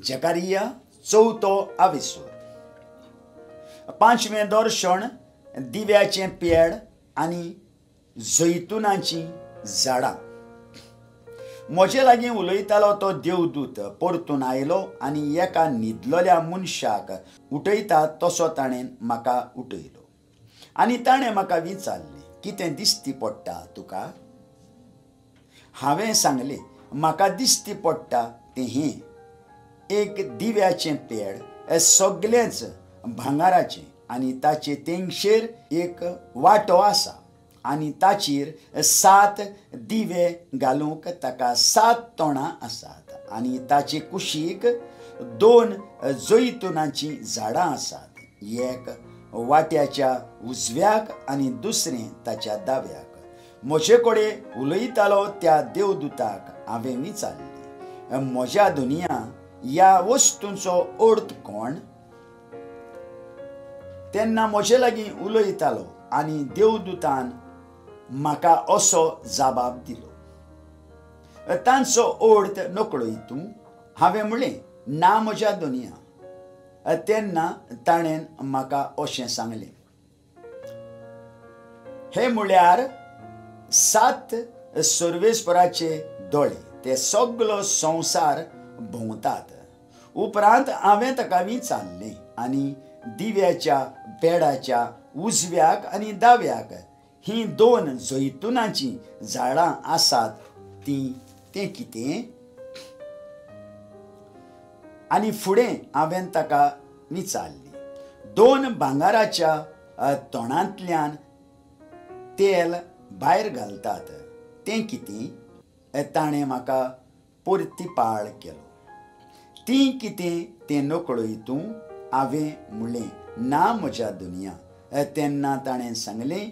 जकारिया चवथो आविसोर. पांचवें दर्शन दिव्याचें पेड आनी जैतुनाची झाडां. म्हजे लागीं उलयतालो तो देवदूत परतून आयलो आनी एका न्हिदलोल्या मनशाक उठयता तसो ताणें म्हाका उठयलो. आनी ताणें म्हाका विचारलें, कितें दिश्टी पडटा तुका? हांवें सांगलें, म्हाका दिश्टी पडटा तें हें, एक दिव्याचें पेड सगळेंच भांगाराचें आनी ताचे तेंगशेर एक वांटो आसा आनी ताचेर 7 दिवे घालूंक ताका 7 तोंडां आसात आनी ताचे कुशीक 2 जैतुनाची झाडां आसात, एक वाट्याच्या उजव्याक आनी दुसरें ताच्या दाव्याक. म्हजे कडेन उलयतालो त्या देवदूताक हांवें विचारलें, म्हज्या दुनिया ह्या वस्तूंचो अर्थ कोण? तेन्ना म्हजे लागीं उलयतालो आनी देवदूतान म्हाका असो जाबाब दिलो, तांचो अर्थ नकळय तूं? हांवें म्हणलें, ना म्हज्या दुनिया. तेन्ना ताणें म्हाका अशें सांगलें, हे म्हळ्यार 7 सर्वेस्पराचे दोळे, ते सगळो संवसार भोंवतात. उपरांत हांवें ताका विचारलें, आनी दिव्याच्या पेडाच्या उजव्याक आनी दाव्याक ही 2 जैतुनाची झाडां आसात तें कितें? आनी फुडें हांवें ताका विचारलें, 2 भांगाराच्या तोंडांतल्यान तेल भायर घालतात तें कितें? ताणें म्हाका परतीपाळ केलो, ती कितें तें नकळय तूं? हांवें म्हणलें, ना म्हज्या दुनिया. तेन्ना ताणें सांगलें,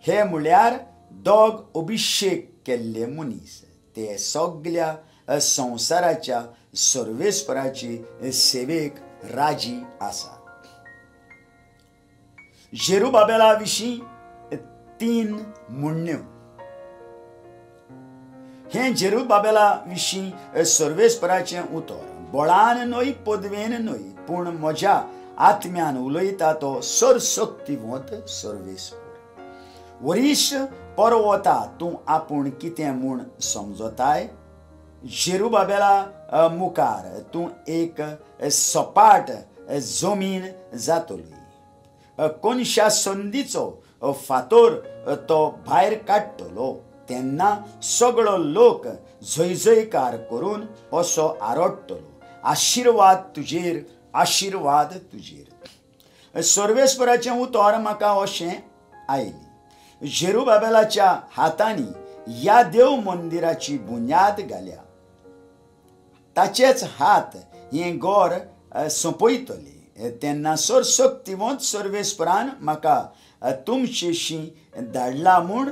हे म्हळ्यार 2 अभिशेक केल्ले मनीस, ते सगळ्या संवसाराच्या सर्वेस्पराचे सेवेक राजी आसात. जेरुबाबेला विशीं 3 म्हणण्यो. हें जेरुबाबेला विशीं सर्वेस्पराचें उतर बळान न्हय, पदवेन न्हय, पूण म्हज्या आत्म्यान उलयता तो सरशक्तिवंत सर्वेस्पर. वरिश्ठ पर्वता, तूं आपूण कितें म्हूण समजताय? जेरुबाबेला मुखार तूं एक सपाट जमीन जातली. कोनशा संदीचो फातोर तो भायर काडटलो तेन्ना सगळो लोक जयजयकार करून असो आरडटलो, आशिर्वाद तुजेर, आशिर्वाद तुजेर. सर्वेस्पराचें उतर म्हाका अशें आयलें, जेरुबाबेलाच्या हातांनी ह्या देव मंदिराची बुन्याद घाल्या. ताचेच हात हें गोर सोंपयतले. तेन्ना सरशक्तिवंत सर्वेस्परान म्हाका तुमचेशी धाडला म्हूण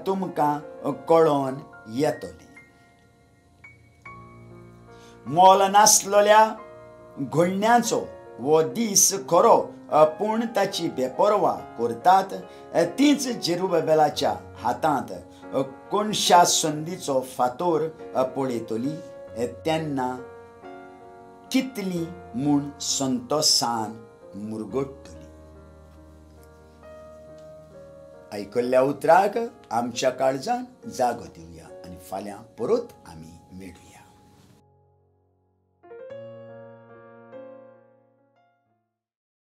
तुमकां कळोवन येतलें. मोल नासलेल्या घडण्यांचो हो दीस खरो, पूण ताची बेपरवा करतात तीच जेरुबाबेलाच्या हातांत कोनशा संदीचो फातोर पळयतली तेन्ना कितली म्हूण संतोशान मुरगडटली. आयकल्ल्या उतराक आमच्या काळजान जागो दिवया आनी फाल्यां परत आमी मेळुया.